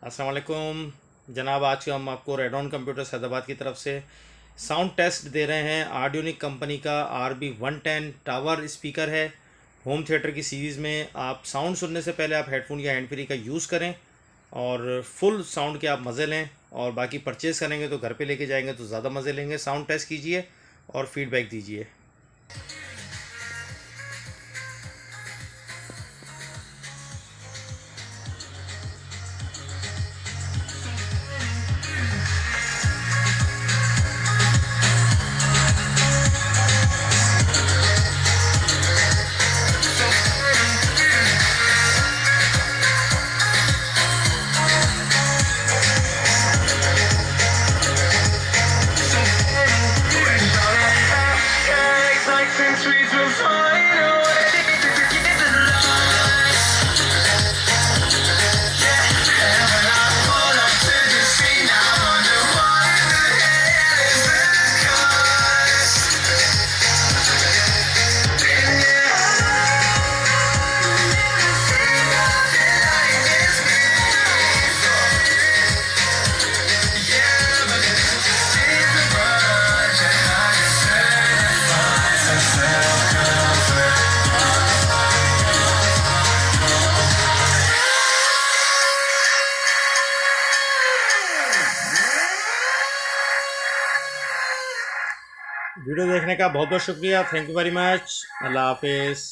अस्सलाम वालेकुम जनाब। आज हम आपको रेडॉन कंप्यूटर्स हैदराबाद की तरफ से साउंड टेस्ट दे रहे हैं। आर्डियोनिक कंपनी का RB110 टावर स्पीकर है। होम थिएटर की सीरीज़ में आप साउंड सुनने से पहले आप हेडफोन या हैंड फ्री का यूज़ करें और फुल साउंड के आप मज़े लें, और बाकी परचेज़ करेंगे तो घर पे लेके जाएंगे तो ज़्यादा मज़े लेंगे। साउंड टेस्ट कीजिए और फीडबैक दीजिए। Since we will find a way to get the lost. Yeah, and when I pull up to the scene, I wonder what the hell is the cost. And yeah, never seen nothing like this before. Yeah, but this is the rush, and I just certify some self-comfort. वीडियो देखने का बहुत बहुत शुक्रिया। Thank you very much. अल्लाह हाफिज़।